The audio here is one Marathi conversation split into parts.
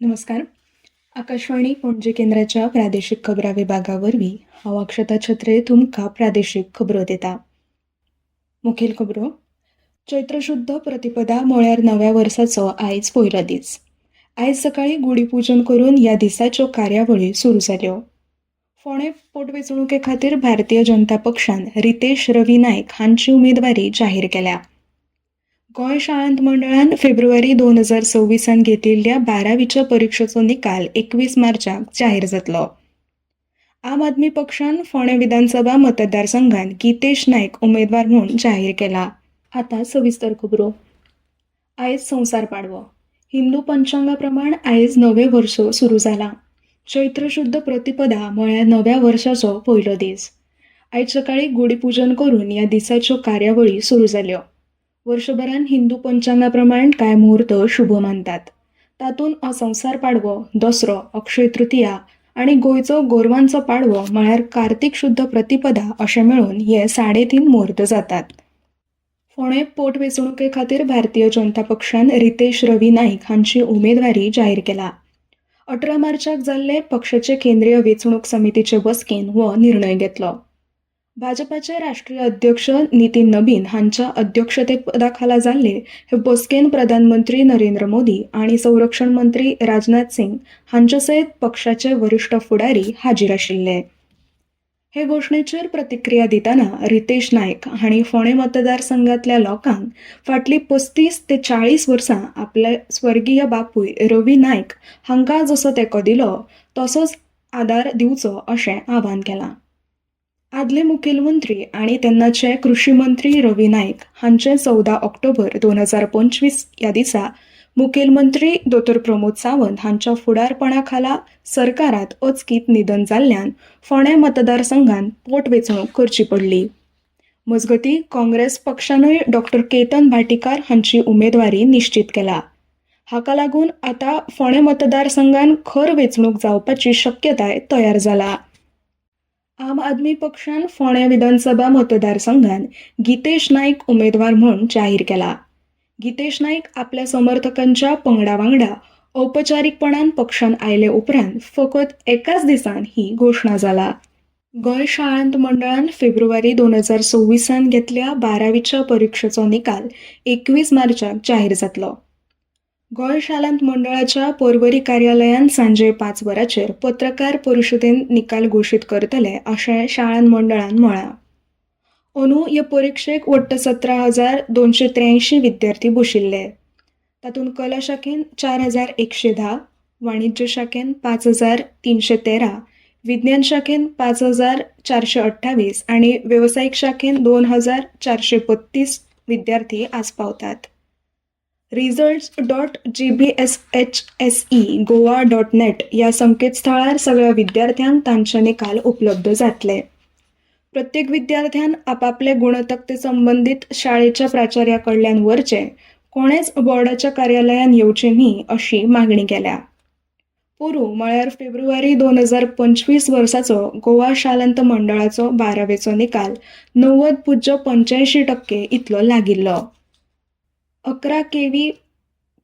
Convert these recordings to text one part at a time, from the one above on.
नमस्कार. आकाशवाणी पणजी केंद्राच्या प्रादेशीक खबरां विभागावरवीं हांव अक्षता छत्रे तुमकां प्रादेशीक खबरो दिता. मुखेल खबरो. चैत्र शुद्ध प्रतिपदा म्हळ्यार नव्या वर्साचो आयज पयलो दीस. आयज सकाळीं गुढीपूजन करून ह्या दिसाच्यो कार्यावळी सुरू जाल्यो. फोंडे पोटवेंचणुके खातीर भारतीय जनता पक्षान रितेश रवी नायक हांची उमेदवारी जाहीर केल्या. गोंय शाळांत मंडळान फेब्रुवारी 2026 घेतिल्ल्या 12वीच्या परीक्षेचो निकाल 21 मार्चाक जाहीर जातलो. आम आदमी पक्षान फोंडे विधानसभा मतदारसंघात गितेश नायक उमेदवार म्हूण जाहीर केला. आतां सविस्तर खबरो. आयज संवसार पाडवो. हिंदू पंचांगा प्रमाण आयज नवें वर्स सुरू जाला. चैत्र शुद्ध प्रतिपदा म्हळ्यार नव्या वर्साचो पयलो दीस. आयज सकाळीं गुढीपूजन करून ह्या दिसाच्यो कार्यावळी सुरू जाल्यो. वर्षभरान हिंदू पंचांगा प्रमाण कांय मुहूर्त शुभ मानतात. तातूंत संवसार पाडवो, दसरो, अक्षय तृतीया आनी गोंयचो गोरवांचो पाडवो म्हळ्यार कार्तीक शुद्ध प्रतिपदा अशें मेळून हे 3.5 मुहूर्त जातात. फोंडे पोटवेंचणुके खातीर भारतीय जनता पक्षान रितेश रवी नायक हांची उमेदवारी जाहीर केला. 18 मार्चाक जाल्ले पक्षाचे केंद्रीय वेंचणूक समितीचे बसकेन हो निर्णय घेतलो. भाजपाचे राष्ट्रीय अध्यक्ष नितीन नबीन हांच्या अध्यक्षतेखाला जाल्ले हे बसकेन प्रधानमंत्री नरेंद्र मोदी आणि संरक्षण मंत्री राजनाथ सिंग हांचे सयत पक्षाचे वरिष्ठ फुडारी हाजीर आशिल्ले. हे घोषणेचेर प्रतिक्रिया दितना रितेश नायक हांणी फोंडे मतदारसंघातल्या लोकांक फाटलीं 35 ते 40 वर्सां आपले स्वर्गीय बापूय रवी नायक हांकां जसो तेंको दिलो तसोच आदार दिवचो अशें आवाहन केलां. आदले मुखेलमंत्री आणि तेन्नाचे कृषी मंत्री रवी नायक हांचे 14 ऑक्टोबर 2025 ह्या दिसा मुखेलमंत्री दोतोर प्रमोद सावंत हांच्या फुडारपणा खाला सरकारांत अचकीत निधन जाल्ल्यान फोंडे मतदारसंघात पोटवेंचणूक करची पडली. मजगतीं काँग्रेस पक्षानूय डॉ. केतन भाटीकार हांची उमेदवारी निश्चित केला. हाका लागून आतां फोंडे मतदारसंघात खर वेंचणूक जावपाची शक्यताय तयार जाला. आम आदमी पक्षान फोंडे विधानसभा मतदारसंघात गितेश नायक उमेदवार म्हूण जाहीर केला. गितेश नायक आपल्या समर्थकांच्या पंगडा वांगडा औपचारीकपणान पक्षान आयले उपरांत फकत एकाच दिसान ही घोषणा जाला. गोंय शाळांत मंडळान फेब्रुवारी 2026 घेतल्या 12वीच्या परीक्षेचो निकाल 21 मार्चाक जाहीर जातलो. गोंय शालांत मंडळाच्या पर्वरी कार्यालयान सांजे 5 वरांचेर पत्रकार परिशदेन निकाल घोशीत करतले अशें शाळांत मंडळान म्हळां. अंदू ह्या परीक्षेक वट्ट 17,283 विद्यार्थी बशिल्ले. तातूंत कला शाखेन 4,110, वाणिज्य शाखेन 5,313, विज्ञान शाखेन 5,428 आनी वेवसायीक शाखेन 2,432 विद्यार्थी आस्पावतात. results.gbshse.goa.net या संकेतस्थळार सगळ्या विद्यार्थ्यांक तांचे निकाल उपलब्ध जातले. प्रत्येक विद्यार्थ्यान आपापले गुणतक्ते संबंधित शाळेच्या प्राचार्या कडल्यान व्हरचे, कोणेच बोर्डाच्या कार्यालयान येवचे न्ही अशी मागणी केल्या. पोरू म्हळ्यार फेब्रुवारी 2025 वर्साचो गोवा शालांत मंडळाचो 12वेचो निकाल 90.85% इतलो लागिल्लो. 11 केवी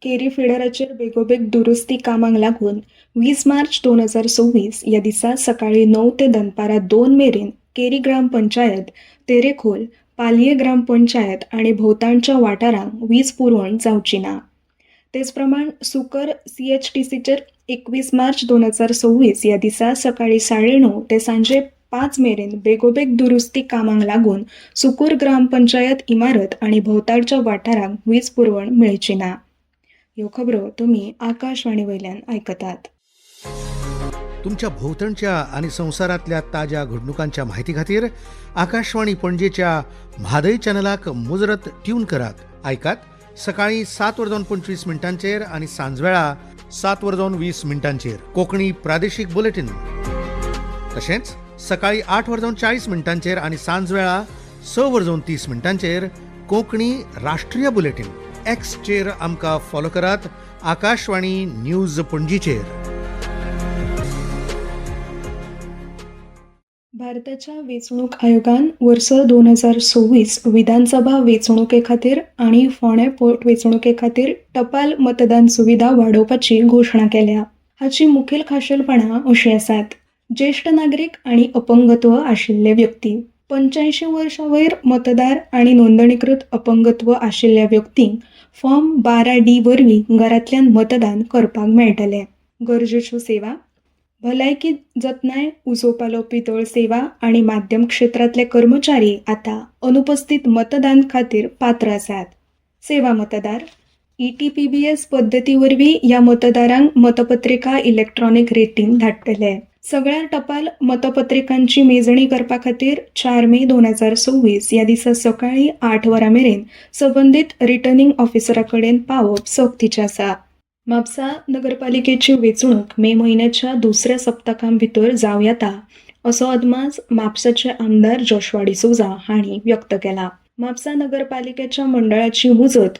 केरी फिडराचेर बेगोबेग दुरुस्ती कामांक लागून 20 मार्च 2026 ह्या दिसा सकाळीं 9 ते दनपारां 2 मेरेन केरी ग्रामपंचायत, तेरेखोल, पालये ग्रामपंचायत आनी भोवताणच्या वाठारांक वीज पुरवण जावची ना. तेच प्रमाण सुकर CHTCचेर 21 मार्च 2026 ह्या दिसा सकाळीं 9:30 ते सांजे 5 मेरेन बेगोबेग दुरुस्ती कामांक लागून सुकूर ग्रामपंचायत इमारत आनी भोवताळच्या वाठारांक वीज पुरवण मेळची ना. ह्यो खबरो तुमी आकाशवाणी वयल्यान आयकतात. तुमच्या भोवतणच्या आणि संवसारातल्या ताज्या घडणुकांच्या म्हायती खातीर आकाशवाणी पणजेच्या म्हादय चॅनलाक मुजरत ट्यून करात. आयकात सकाळीं 7:25 आणि सांजवेळा 7:20 कोंकणी प्रादेशीक बुलेटिन. तशेंच सकाळीं 8:40 आणि सांजवेळा 6:30 कोंकणी राष्ट्रीय बुलेटिन. एक्सचेर आमकां फॉलो करात, आकाशवाणी न्यूज पणजीचेर. भारताच्या वेंचणूक आयोगान वर्स 2026 विधानसभा वेंचणुके खातीर आनी फोंडे पोटवेंचणुके खातीर टपाल मतदान सुविधा वाडोवपाची घोशणा केल्या. हाची मुखेल खाशेलपणां अशीं आसात. ज्येष्ठ नागरीक आनी अपंगत्व आशिल्ले व्यक्ती, 85 वर्सां वयर मतदार आनी नोंदणीकृत अपंगत्व आशिल्ल्या व्यक्तींक फॉर्म 12D वरवीं घरांतल्यान मतदान करपाक मेळटलें. गरजेच्यो सेवा, भलायकी जतनाय, उजो पालोवपी तळ सेवा आनी माध्यम क्षेत्रांतले कर्मचारी आतां अनुपस्थित मतदान खातीर पात्र आसात. सेवा मतदार ETPBS पद्दती वरवीं ह्या मतदारांक मतपत्रिका इलेक्ट्रॉनिक रेटीन धाडटले. सगळ्या टपाल मतपत्रिकांची मेजणी करपा खातीर 4 मे 2026 ह्या दिसा सकाळीं 8 वरां मेरेन संबंदीत रिटर्निंग ऑफिसरा कडेन पावप सक्तीचें आसा. म्हापसा नगरपालिकेची वेंचणूक मे म्हयन्याच्या दुसऱ्या सप्तकां भितर जावं येता असो अदमास म्हापसाचे आमदार जोशुआ डिसोजा हांणी व्यक्त केला. म्हापसा नगरपालिकेच्या मंडळाची मुजत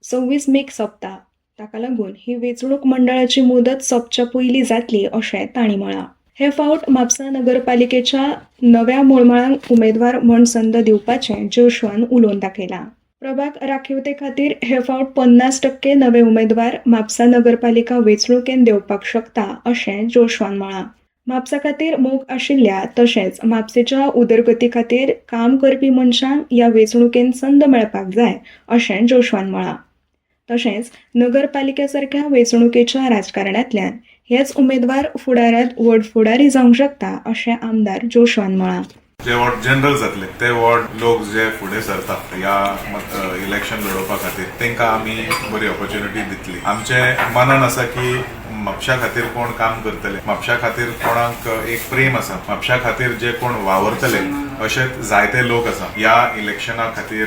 26 मेक सोंपता. ताका लागून ही वेंचणूक मंडळाची मुदत सोंपच्या पयलीं जातली अशें तांणी म्हळां. हे फावट म्हापसा नगरपालिकेच्या नव्या मोळमाळांक उमेदवार म्हूण संद दिवपाचें जोशुआन उलोवन दाखयलां. प्रभाग राखीवते खातीर हे फावट 50% नवे उमेदवार म्हापसा नगरपालिका वेंचणुकेन देवपाक शकता अशें जोशुआन म्हळां. म्हापसा खातीर मोग आशिल्ल्या तशेंच म्हापसेच्या उदरगती खातीर काम करपी मनशांक ह्या वेंचणुकेन संद मेळपाक जाय अशें जोशुआन म्हळां. तशेंच नगरपालिके सारक्या वेंचणुकेच्या राजकारणांतल्यान हेच उमेदवार फुडारांत व्हड फुडारी जावंक शकता अशें आमदार जोशुआन म्हळां. जे वॉर्ड जनरल जातले ते वॉर्ड लोक जे फुडें सरतात ह्या इलेक्शन लडोवपा खातीर तांकां आमी बरी ऑपॉर्च्युनिटी दितली. आमचें मनन आसा की म्हापशा खातीर कोण काम करतले, म्हापशा खातीर कोणाक एक प्रेम आसा, म्हापशा खातीर जे कोण वावरतले अशें जायते लोक आसा. ह्या इलेक्शना खातीर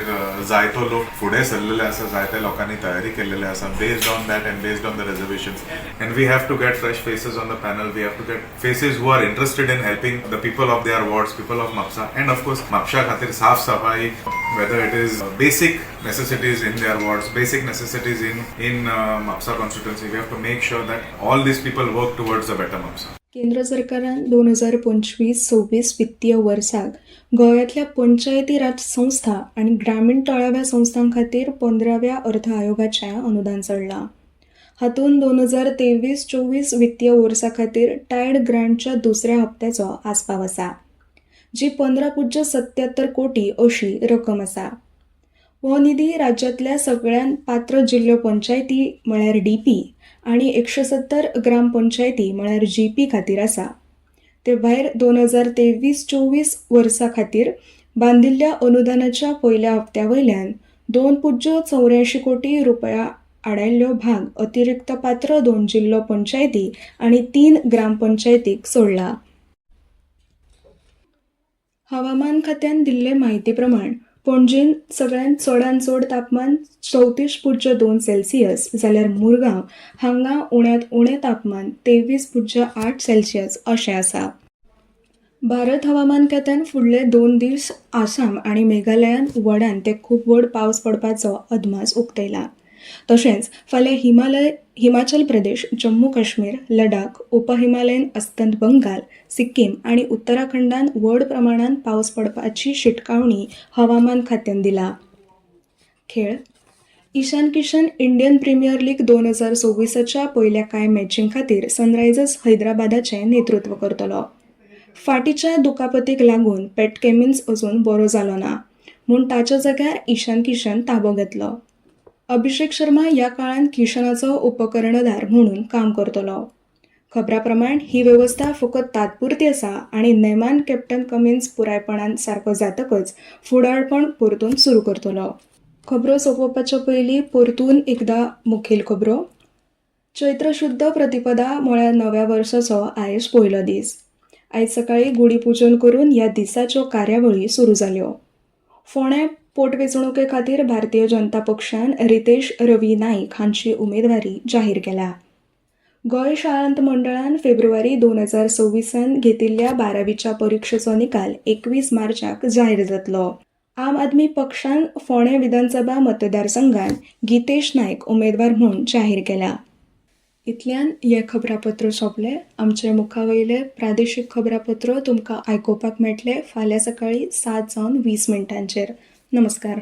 जायतो लोक फुडें सरलेले आसा, जायत्या लोकांनी तयारी केल्लेली आसा based on that and based on the reservations. And we have to get fresh faces on the panel. We have to get faces who are interested in helping the people of their wards, people of Mapusa. And of course म्हापशा खातीर साफ सफाई, whether it is basic necessities in their wards, basic necessities in Mapsa constituency, we have to make sure that all these people work towards a better Mapsa. केंद्र सरकारान 2025-26 वित्तीय वर्साक गोंयांतल्या पंचायती राज संस्था आनी ग्रामीण तळाव्या संस्थां खातीर 15व्या अर्थ आयोगाचें अनुदान सोडलां. हातूंत 2023-24 वित्तीय वर्सा खातीर टायड ग्रांटच्या दुसऱ्या हप्त्याचो आस्पाव आसा, जी 15.77 कोटी अशी रक्कम आसा. हो निधी राज्यांतल्या सगळ्यान पात्र जिल्लो पंचायती म्हळ्यार DP आनी 170 ग्रामपंचायती म्हळ्यार GP खातीर आसा. ते भायर 2023-24 वर्सा खातीर बांदिल्ल्या अनुदानाच्या पयल्या हप्त्या वयल्यान 2.84 कोटी रुपया आडायल्लो भाग अतिरिक्त पात्र 2 जिल्लो पंचायती आनी 3 ग्रामपंचायतीक सोडला. हवामान खात्यान दिल्ले म्हायती प्रमाण पणजेन सगळ्यांत चडांत चड तापमान 34.2 सेल्सियस जाल्यार मुरगांव हांगा उण्यांत उणें तापमान 23.8 सेल्सियस अशें आसा. भारत हवामान खात्यान फुडले 2 दीस आसाम आनी मेघालयांत व्हडान ते खूब व्हड पावस पडपाचो अदमास उक्तायला. तशेंच फाल्यां हिमाचल प्रदेश, जम्मू काश्मीर, लडाख, उपहिमालयन अस्तंत बंगाल, सिक्कीम आनी उत्तराखंडांत व्हड प्रमाणांत पावस पडपाची शिटकावणी हवामान खात्यान दिला. खेळ Ishan Kishan Indian Premier League 2026च्या पयल्या कांय मॅचीं खातीर सनरायझर्स हैदराबादाचें नेतृत्व करतलो. फाटीच्या दुखापतीक लागून पॅट कमिन्स अजून बरो जालो ना म्हूण ताच्या जाग्यार ईशान किशन ताबो घेतलो. अभिषेक शर्मा ह्या काळांत किशनाचो उपकर्णधार म्हणून काम करतलो. खबरां प्रमाण ही वेवस्था फकत तात्पुरती आसा आनी नेमान कॅप्टन कमिन्स पुरायपणान सारको जातकच फुडारपण परतून सुरू करतलो. खबरो सोंपोवपाच्या पयलीं परतून एकदां मुखेल खबरो. चैत्र शुद्ध प्रतिपदा म्हळ्यार नव्या वर्साचो आयज पयलो दीस. आयज सकाळीं गुढीपुजन करून ह्या दिसाच्यो कार्यावळी सुरू जाल्यो. फोंडे पोटवेंचणुके खातीर भारतीय जनता पक्षान रितेश रवी नाईक हांची उमेदवारी जाहीर केल्या. गोंय शाळांत मंडळान फेब्रुवारी 2026 घेतिल्ल्या 12वीच्या परीक्षेचो निकाल 21 मार्चाक जाहीर जातलो. आम आदमी पक्षान फोंडे विधानसभा मतदारसंघात गितेश नायक उमेदवार म्हूण जाहीर केला. इतल्यान हे खबरापत्र सोंपले. आमचे मुखावयले प्रादेशीक खबरापत्र तुमकां आयकुपाक मेळटले फाल्यां सकाळीं 7:20 नमस्कार.